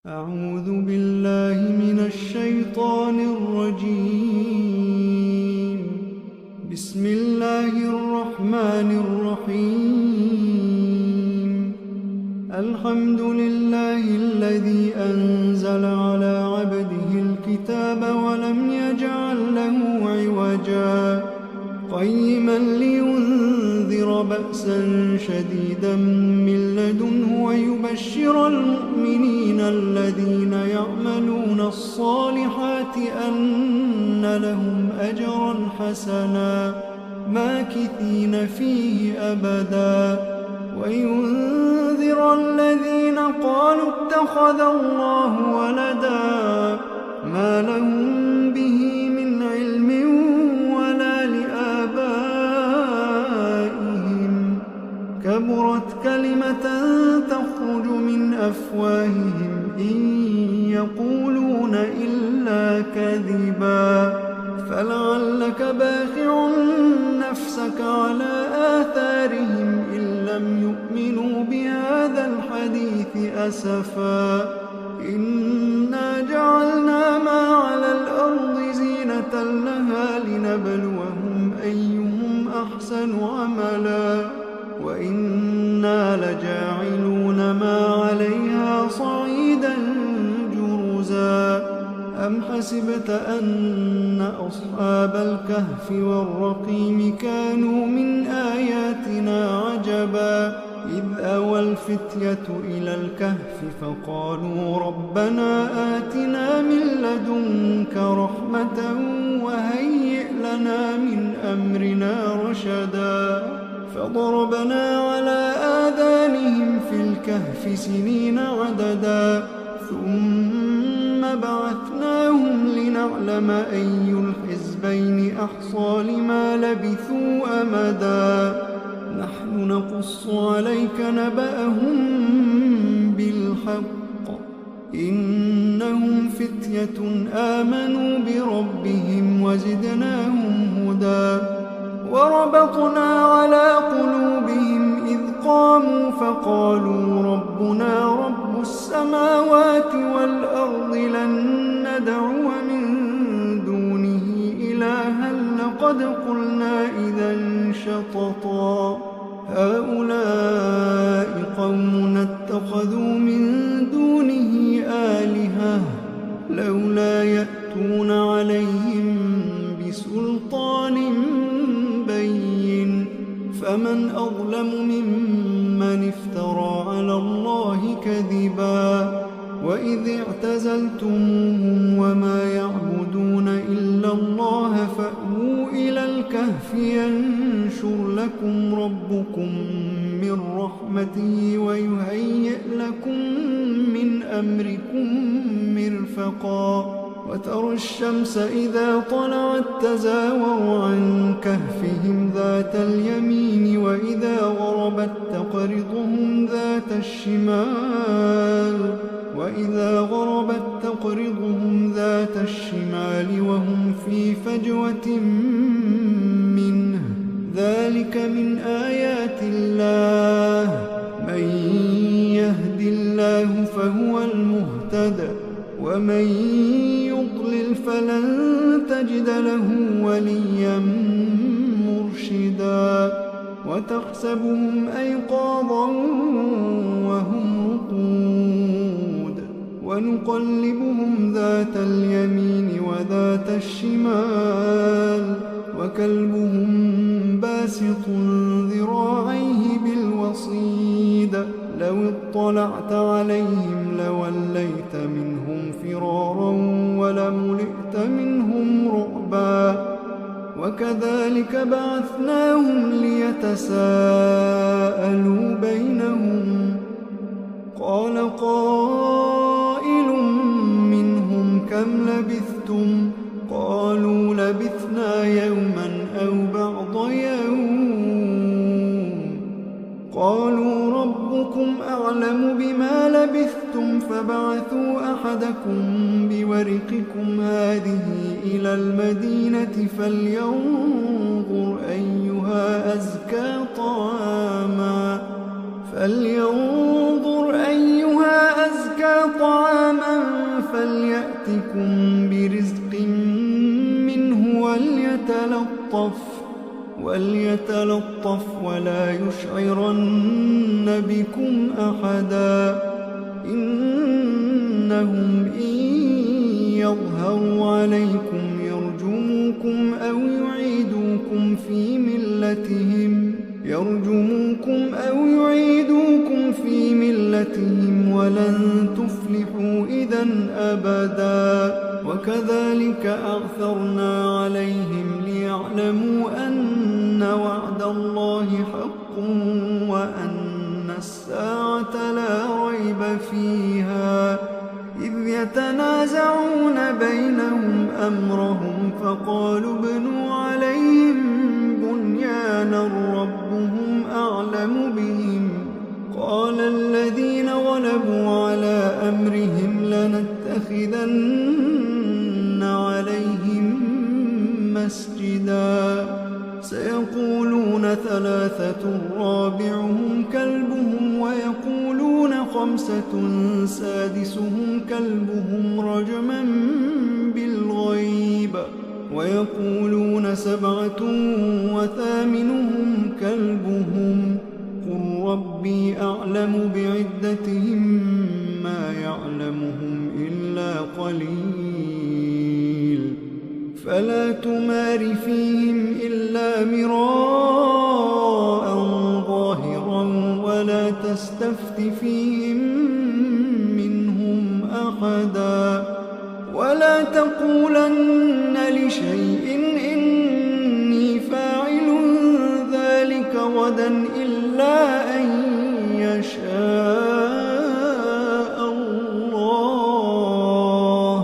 أعوذ بالله من الشيطان الرجيم. بسم الله الرحمن الرحيم. الحمد لله الذي أنزل على عبده الكتاب ولم يجعل له عوجا قيما لينذر بأسا شديدا من لدنه ويبشر المؤمنين الذين يعملون الصالحات أن لهم أجرا حسنا ماكثين فيه أبدا وينذر الذين قالوا اتخذ الله ولدا ما لهم به من علم ولا لآبائهم كبرت كلمة تخرج من أفواههم إن يقولون إلا كذبا فلعلك باخع نفسك على آثارهم إن لم يؤمنوا بهذا الحديث أسفا إنا جعلنا ما على الأرض زينة لها لنبلوهم أيهم أحسن عملا وإنا لجاعلون ما عليها صعيدا جرزا أم حسبت أن أصحاب الكهف والرقيم كانوا من آياتنا عجبا إذ أوى الفتية إلى الكهف فقالوا ربنا آتنا من لدنك رحمة وهيئ لنا من أمرنا رشدا فضربنا على آذانهم في الكهف سنين عددا ثم بعثناهم لنعلم أي الحزبين أحصى لما لبثوا أمدا نحن نقص عليك نبأهم بالحق إنهم فتية آمنوا بربهم وزدناهم هدى وربطنا على قلوبهم إذ قاموا فقالوا ربنا رب السماوات والأرض لن ندعو من دونه إلها لقد قلنا إذا شططا هؤلاء قومنا اتخذوا من دونه آلهة لولا يأتون عليهم بسلطان بين فمن أظلم ممن افترى على الله كذبا وإذ اعتزلتموهم وما يعبدون إلا الله فأووا إلى الكهف ينشر لكم ربكم من رحمته ويهيئ لكم من أمركم مرفقا وترى الشمس إذا طلعت تزاور عن كهفهم ذات اليمين وإذا غربت تقرضهم ذات الشمال وهم في فجوة منه ذلك من آيات الله من يهد الله فهو المهتد ومن يضلل فلن تجد له وليا مرشدا وتحسبهم أيقاظا وهم رقود ونقلبهم ذات اليمين وذات الشمال وكلبهم باسط ذراعيه بالوصيد لو اطلعت عليهم لوليت منهم فرارا ولملئت منهم رعبا وكذلك بعثناهم ليتساءلوا بينهم قال قائل منهم كم لبثتم قالوا لبثنا يوما أو بعض يوم قالوا ربكم أعلم بما لبثتم فبعثوا أحدكم بورقكم هذه إلى المدينة فلينظر أيها أزكى طعاما فلينظر أيها أزكى طعاما يأتكم برزق منه وليتلطف ولا يشعرن بكم أحدا إنهم إن يظهروا عليكم يرجموكم أو يعيدوكم في ملتهم ولن تفلحوا إذا أبدا وكذلك أعثرنا عليهم ليعلموا أن وعد الله حق وأن الساعة لا ريب فيها إذ يتنازعون بينهم أمرهم فقالوا ابنوا عليهم بنيانا ربهم أعلم بهم قال الذين غلبوا على أمرهم لنتخذن عليهم مسجدا سيقولون 3 رابعهم كلبهم ويقولون 5 سادسهم كلبهم رجما بالغيب ويقولون 7 وثامنهم كلبهم قل ربي أعلم بعدتهم ما يعلمهم إلا قليل فلا تمار فيهم إلا مراء ظاهرا ولا تستفت فيهم منهم أحدا ولا تقولن لشيء إني فاعل ذلك غدا إلا أن يشاء الله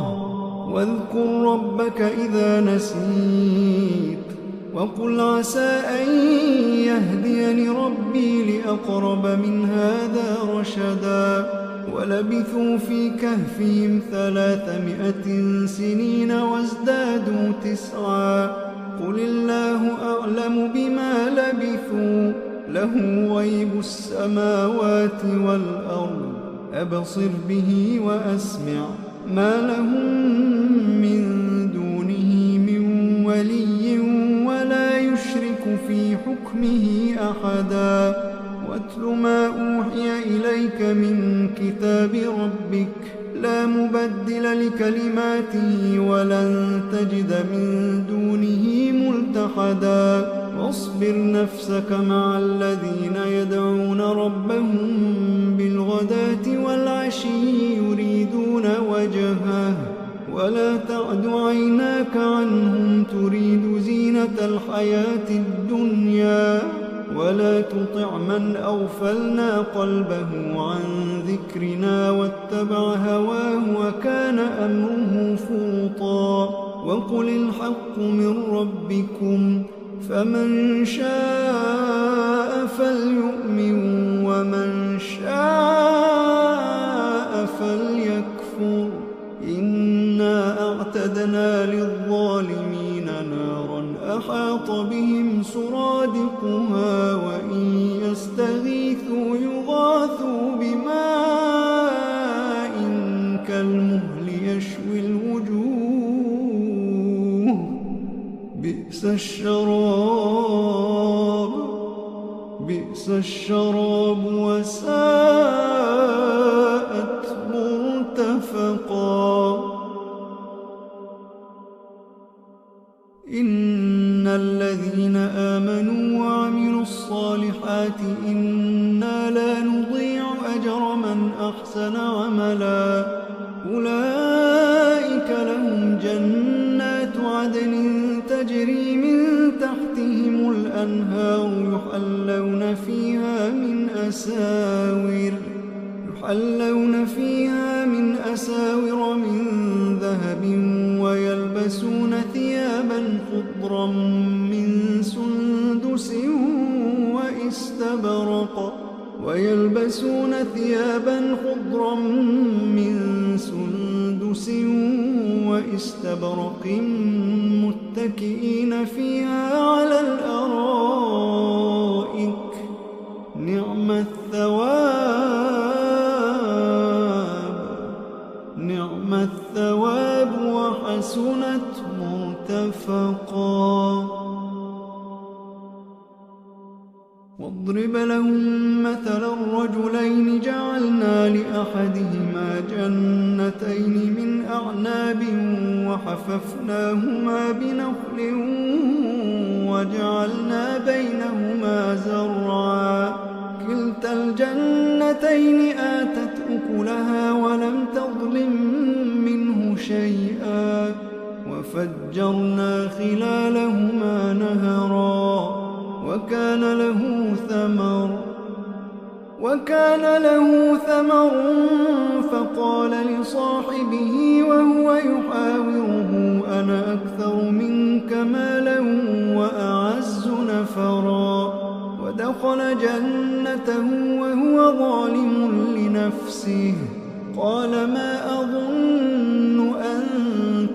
واذكر ربك إذا نسيت وقل عسى أن يهديني ربي لأقرب من هذا رشدا ولبثوا في كهفهم 300 سنين وازدادوا 9 قل الله أعلم بما لبثوا له غيب السماوات والأرض أبصر به وأسمع ما لهم من دونه من ولي ولا يشرك في حكمه أحدا واتل ما أوحي إليك من كتاب ربك لا مبدل لكلماته ولن تجد من دونه ملتحدا واصبر نفسك مع الذين يدعون ربهم بالغداة والعشي يريدون وجهه ولا تعد عيناك عنهم تريد زينة الحياة الدنيا ولا تطع من أغفلنا قلبه عن ذكرنا واتبع هواه وكان أمره فرطا وقل الحق من ربكم فمن شاء فليؤمن ومن شاء فليكفر إنا أعتدنا للظالمين نارا أحاط بهم سرادقها وإن يستغيثوا يغاثوا بماء كالمهل يشوي الوجوه بئس الشراب وساءت مرتفقا إن الذين آمنوا وعملوا الصالحات إنا لا نضيع أجر من أحسن عملا أولئك لهم جنات عدن تجري من تحتهم الأنهار يحلون فيها من أساور من ذهب ويلبسون ثيابا خضرا من سندس واستبرق متكئين فيها على الأرائك نعم الثواب وحسنت مرتفقا واضرب لهم مثلا الرجلين جعلنا لأحدهما جنتين من أعناب وحففناهما بنخل وجعلنا بينهما زرعا كلتا الجنتين آتت أكلها ولم تظلم منه شيئا وفجرنا خلالهما نهرا وكان له ثمر فقال لصاحبه وهو يحاوره أنا أكثر منك مالا وأعز نفرا ودخل جنته وهو ظالم لنفسه قال ما أظن أن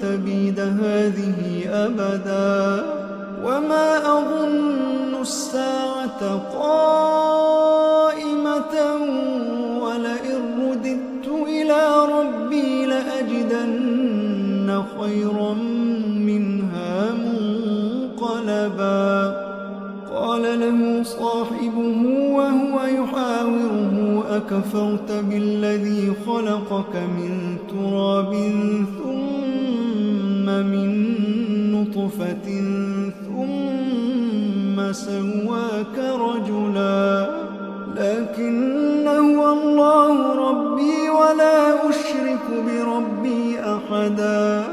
تبيد هذه أبدا وما أظن الساعة قائمة ولئن رددت إلى ربي لأجدن خيرا منها منقلبا قال له صاحبه وهو يحاوره أكفرت بالذي خلقك من تراب ثم من نطفة ثم سواك رجلا لكن هو الله ربي ولا أشرك بربي أحدا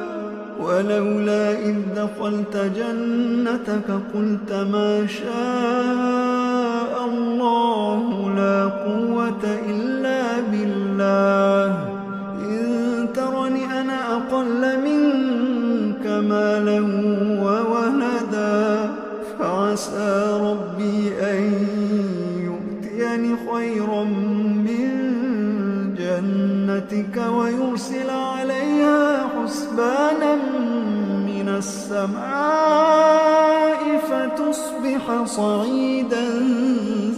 ولولا إذ دخلت جنتك قلت ما شاء الله لا قوة إلا بالله إن ترني أنا أقل منك مالا وولدا فعسى ربي أن يؤتيني خيرا من جنتك ويرسل عليها حسبانا من السماء فتصبح صعيدا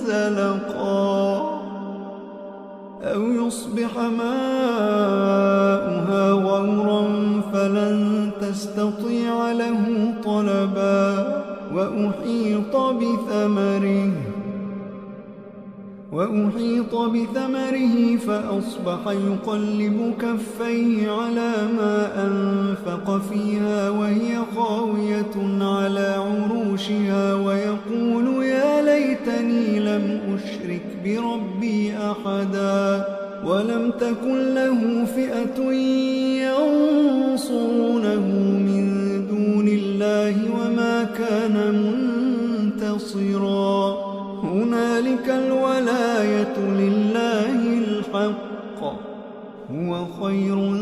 زلقا أو يصبح ماؤها غورا فلن تستطيع له طلبا وأحيط بثمره فأصبح يقلب كفيه على ما أنفق فيها وهي خاوية على عروشها ويقول يا ليتني لم أشرك بربي أحدا ولم تكن له فئة ينصرونه من دون الله وما كان منتصرا هنالك الولاية لله الحق هو خير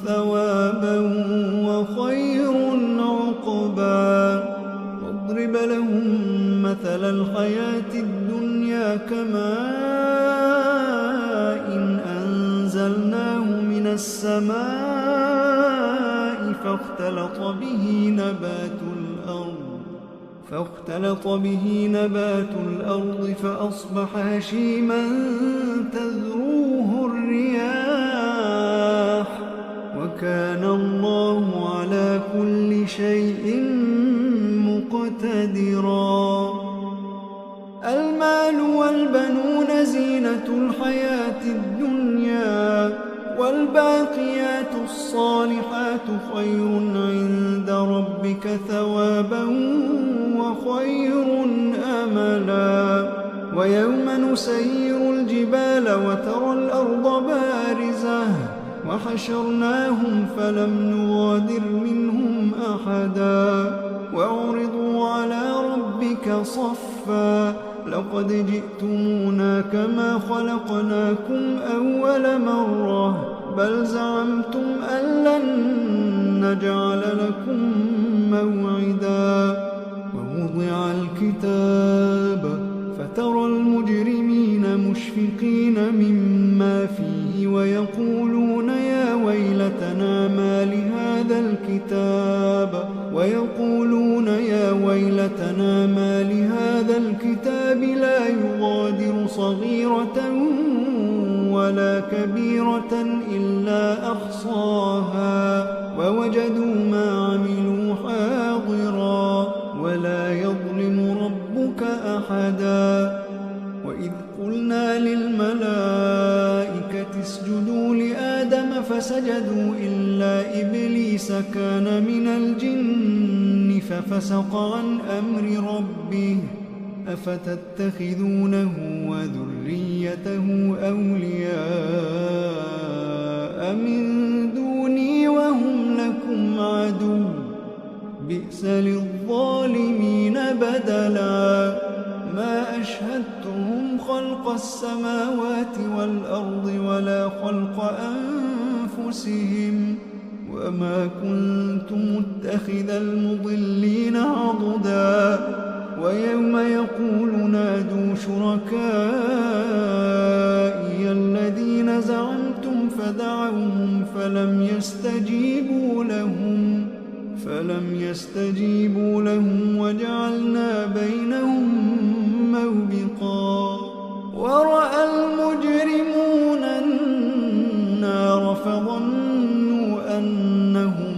ثوابا وخير عقبا واضرب لهم مثل الحياة الدنيا كماء أنزلناه من السماء فاختلط به نبات الأرض فأصبح هشيما تذروه الرياح وكان الله على كل شيء مقتدرا المال والبنون زينة الحياة الدنيا والباقيات الصالحات خير عند ربك ثوابا وخير أملا ويوم نسير الجبال وترى الأرض بارزة وحشرناهم فلم نغادر منهم أحدا وعرضوا على ربك صفا لقد جئتمونا كما خلقناكم أول مرة بل زعمتم أن لن نجعل لكم موعدا ووضع الكتاب فترى المجرمين مشفقين مما فيه ويقولون يا ويلتنا ما لهذا الكتاب لا يغادر صغيرة ولا كبيرة إلا أحصاها ووجدوا ما عملوا حاضرا ولا يظلم ربك أحدا. وإذ قلنا للملائكة اسجدوا لآدم فسجدوا إلا إبليس كان من الجن ففسق عن أمر ربه أفتتخذونه وذريته أولياء من دوني وهم لكم عدو بئس للظالمين بدلا. ما أشهدتهم خلق السماوات والأرض ولا خلق أنفسهم وما كنت متخذ المضلين عضدا. ويوم يقول نادوا شركائي الذين زعمتم فدعوهم فلم يستجيبوا لهم وجعلنا بينهم موبقا. ورأى المجرمون النار فظنوا أنهم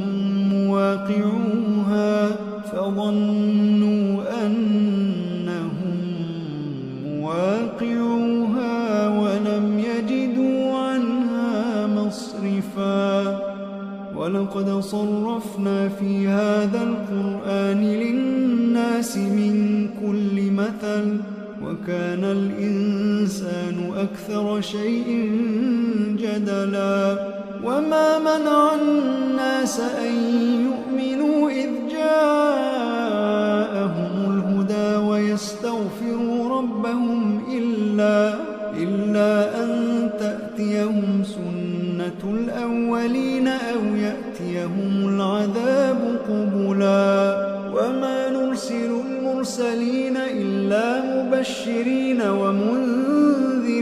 مواقعوها ولم يجدوا عنها مصرفا. ولقد صرفنا في هذا القرآن للناس من كل مثل وكان الإنسان أكثر شيء جدلا. وما منع الناس أن يؤمنوا إذ جاءهم الهدى ويستغفروا ربهم إلا أن تأتيهم سنة الأولين أو يأتيهم العذاب قبلا. وما نرسل المرسلين إلا مبشرين ومنذرين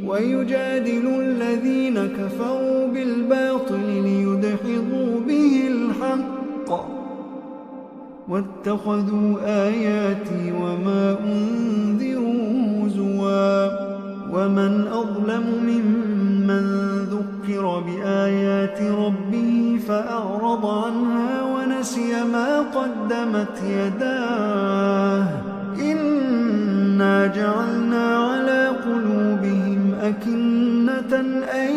ويجادل الذين كفروا بالباطل ليدحضوا به الحق واتخذوا آياتي وما أنذروا هزوا. ومن أظلم ممن ذكر بآيات ربه فأعرض عنها ونسي ما قدمت يداه إنا جعلنا على قلوبهم أكنة أن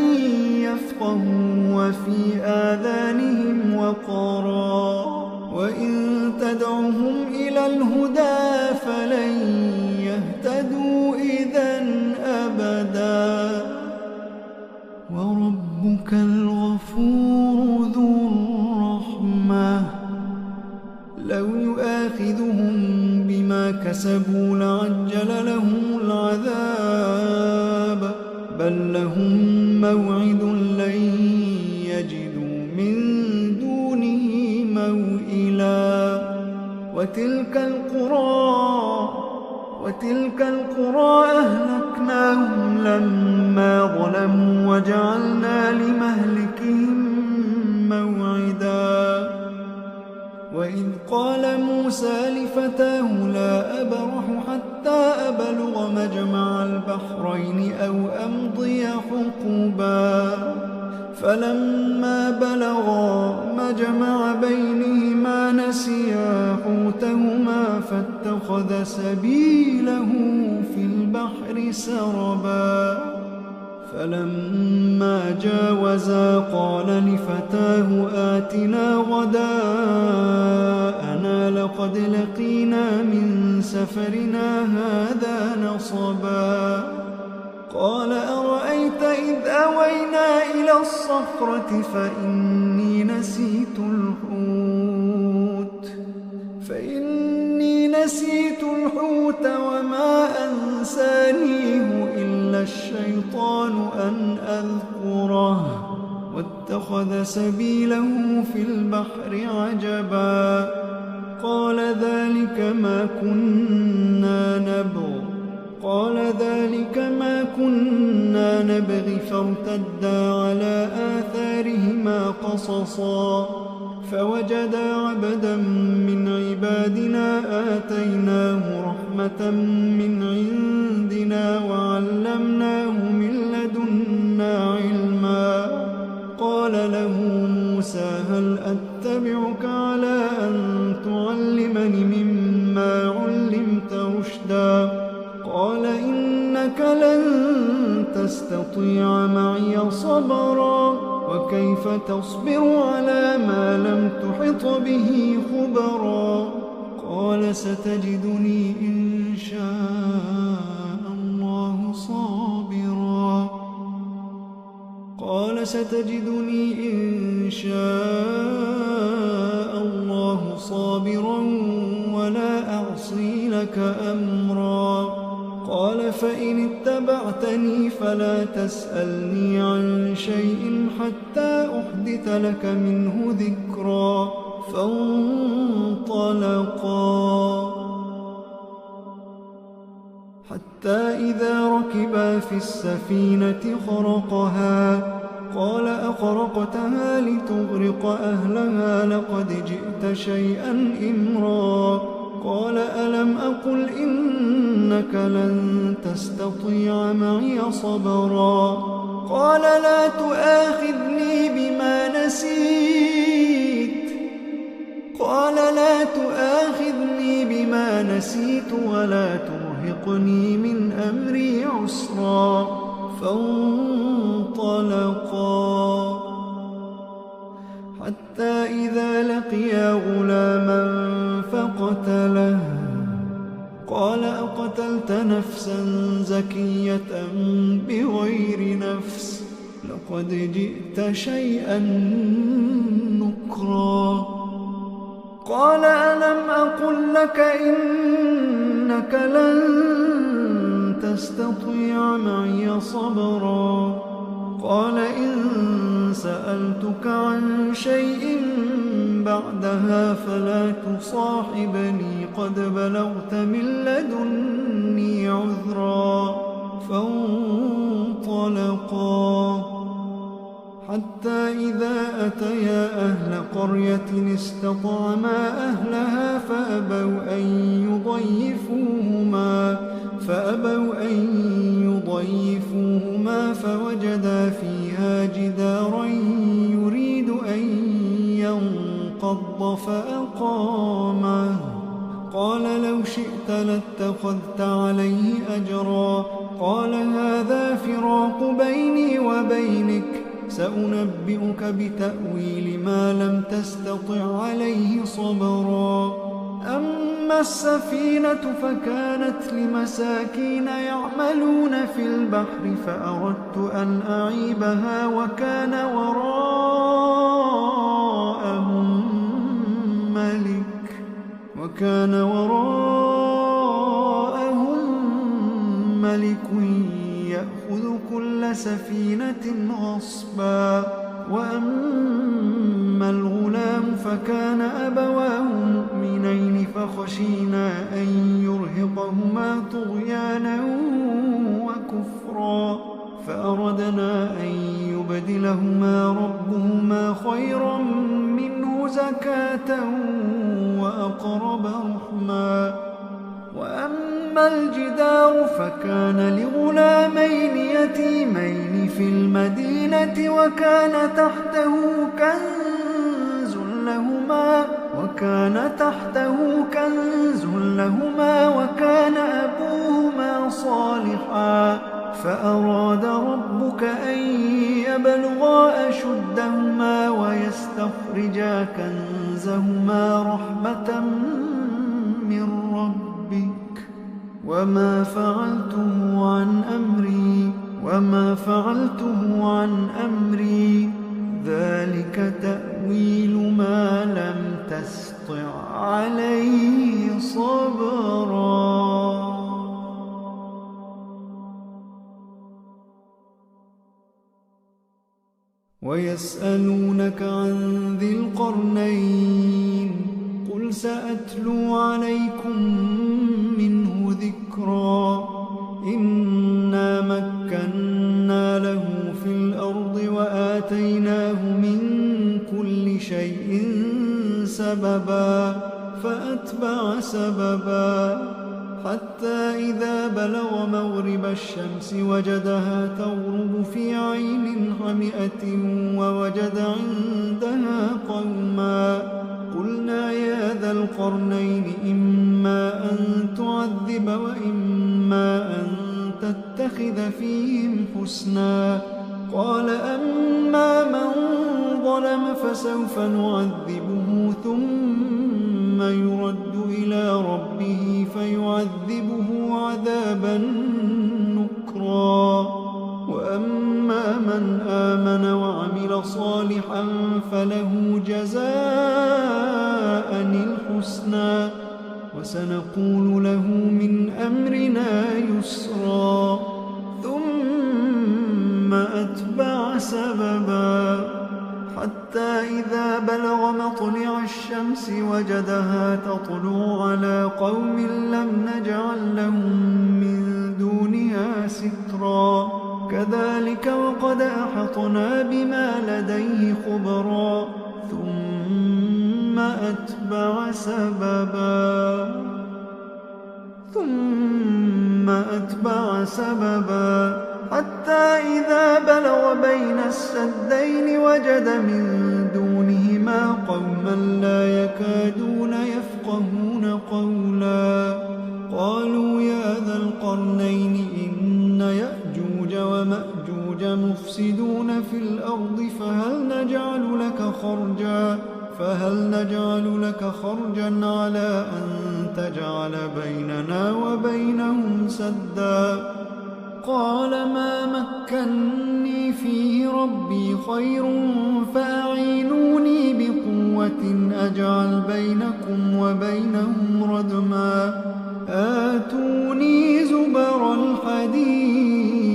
يفقهوا وفي آذانهم وقرا وإن تدعهم إلى الهدى فلن يهتدوا إذا أبدا. وربك الغفور ذو الرحمة لو يؤاخذهم بما كسبوا لعجل لهم العذاب بل لهم موعد لن يجدوا من دونه موئلا. وتلك القرى أهلكناهم لما ظلموا وجعلنا لمهلكهم موعدا. وإذ قال موسى لفتاه لا أبرح حتى أبلغ مجمع البحرين أو أمضي حقبا فلما بلغا مجمع بينهما نسيا حوتهما فاتخذ سبيله في البحر سربا. فلما جاوزا قال لفتاه آتنا غداءنا لقد لقينا من سفرنا هذا نصبا. قال أرأيت إذ أوينا إلى الصخرة فإني نسيت الحوت وما أنسانيه إلا الشيطان أن أذكره واتخذ سبيله في البحر عجبا. قال ذلك ما كنا نبغي فارتدا على آثارهما قصصا فوجدا عبدا من عبادنا آتيناه رحمة من عندنا وعلمناه تستطيع معي صبرا وكيف تصبر على ما لم تحط به خبرا قال ستجدني إن شاء الله صابرا قال ستجدني إن شاء الله صابرا ولا أعصي لك أمرا قال فإن اتبعتني فلا تسألني عن شيء حتى أحدث لك منه ذكرا فانطلقا حتى إذا ركبا في السفينة خرقها قال أخرقتها لتغرق أهلها لقد جئت شيئا إمرا قال ألم أقل إنك لن تستطيع معي صبرا قال لا تؤاخذني بما نسيت ولا ترهقني من أمري عسرا فانطلقا حتى إذا لقيا غلاما فقتله قال أقتلت نفسا زكية بغير نفس لقد جئت شيئا نكرا قال ألم أقل لك إنك لن تستطيع معي صبرا قال إن سألتك عن شيء بعدها فلا تصاحبني قد بلغت من لدني عذرا فانطلقا حتى إذا أتيا أهل قرية استطعما أهلها فأبوا أن يضيفوهما فوجدا فيها جدارا يريد أن ينقض فأقامه قال لو شئت لاتخذت عليه أجرا قال هذا فراق بيني وبينك سأنبئك بتأويل ما لم تستطع عليه صبرا أما السفينة فكانت لمساكين يعملون في البحر فأردت أن أعيبها وكان وراءهم ملك يأخذ كل سفينة غصبا وأما الغلام فكان أبواه مؤمنين فخشينا أن يرهقهما طغيانا وكفرا فأردنا أن يبدلهما ربهما خيرا منه زكاة وأقرب رحما وأما الجدار فكان لغلامين يتيمين في المدينة وكان تحته كنز لهما وكان أبوهما صالحا فأراد ربك أن يبلغا أشدهما ويستخرجا كنزهما رحمة من ربك وما فعلته عن أمري ذلك تأويل ما لم تسطع عليه صبرا ويسألونك عن ذي القرنين قل سأتلو عليكم منه ذكرا إنا مكنا له في الأرض وآتيناه من كل شيء سببا فأتبع سببا حتى إذا بلغ مغرب الشمس وجدها تغرب في عين حمئة ووجد عندها قوما قلنا يا ذا القرنين إما أن تعذب وإما أن تتقي نتخذ فيهم حسنا. قال أما من ظلم فسوف نعذبه ثم يرد إلى ربه فيعذبه عذابا نكرا. وأما من آمن وعمل صالحا فله جزاء الحسنى وسنقول له من أمرنا يسرا. ثم أتبع سببا حتى إذا بلغ مطلع الشمس وجدها تطلع على قوم لم نجعل لهم من دونها سترا. كذلك وقد أحطنا بما لديه خبرا. ثم أتبع سببا حتى إذا بلغ بين السدين وجد من دونهما قوما لا يكادون يفقهون قولا. قالوا يا ذا القرنين إن يأجوج ومأجوج مفسدون في الأرض فهل نجعل لك خرجا على أن تجعل بيننا وبينهم سدا. قال ما مكني فيه ربي خير فأعينوني بقوة أجعل بينكم وبينهم ردما. آتوني زبر الحديد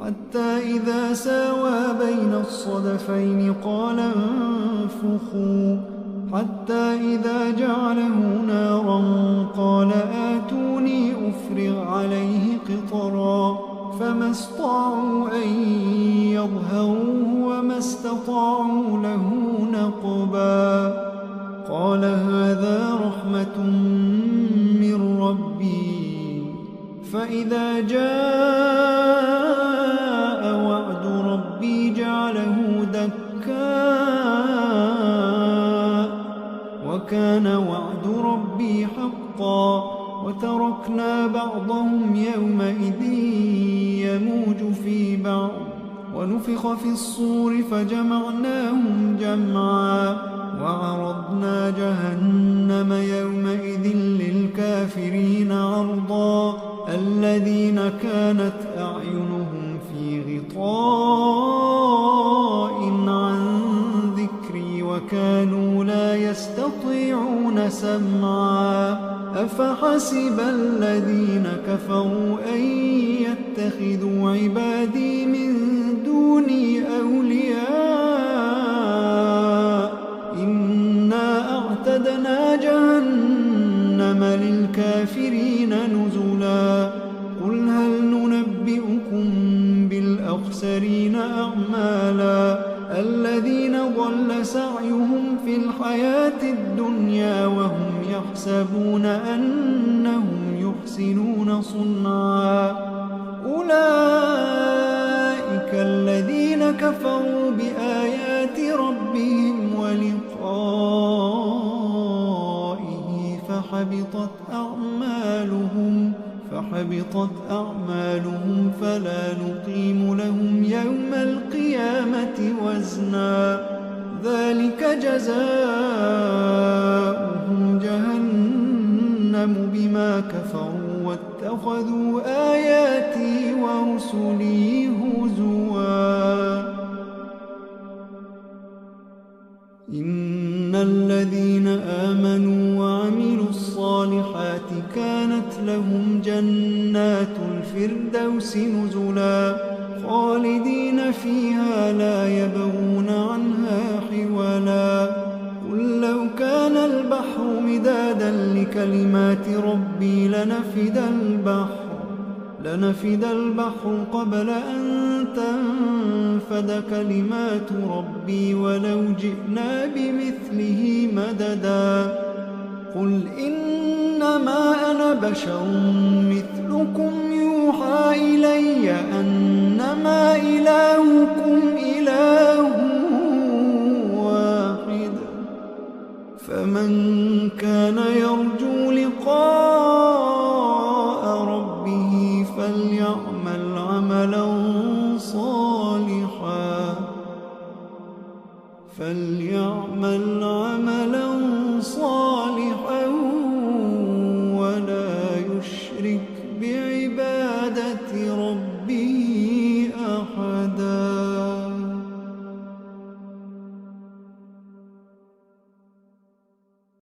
حتى إذا ساوى بين الصدفين قال انفخوا حتى إذا جعله نارا قال آتوني أفرغ عليه قطرا. فما استطاعوا أن يظهروه وما استطاعوا له نقبا. قال هذا رحمة من ربي فإذا جاء وعد ربي جعله دكا وكان وعد ربي حقا. وتركنا بعضهم يومئذ يموج في بعض ونفخ في الصور فجمعناهم جمعا. وعرضنا جهنم يومئذ للكافرين عرضا. الذين كانت أعينهم في غطاء عن ذكري وكانوا لا يستطيعون سمعا. أفحسب الذين كفروا أن يتخذوا عبادي من دوني أولياء إنا أعتدنا جهنم للكافرين نزلا. قل هل ننبئكم بالأخسرين أعمالا الذين ضل سعيهم في الحياة الدنيا وهم يحسبون أنهم يحسنون صنعا. أولئك الذين كفروا بآيات ربهم ولقائه فحبطت أعمالهم فلا نقيم لهم يوم القيامة وزنا. ذلك جزاؤهم جهنم بما كفروا واتخذوا آياتي ورسلي هزوا. إن الذين آمنوا وعملوا الصالحات كانت لهم جنات الفردوس نزلا خالدين فيها لا يبغون عنها حولا. قل لو كان البحر مدادا لكلمات ربي لنفد البحر قبل أن تنفد كلمات ربي ولو جئنا بمثله مددا. قل إنما أنا بشر مثلكم يوحى إلي أنما إلهكم إله واحد فمن كان يرجو لقاء ربه فليعمل عملا صالحا ولا يشرك بعبادة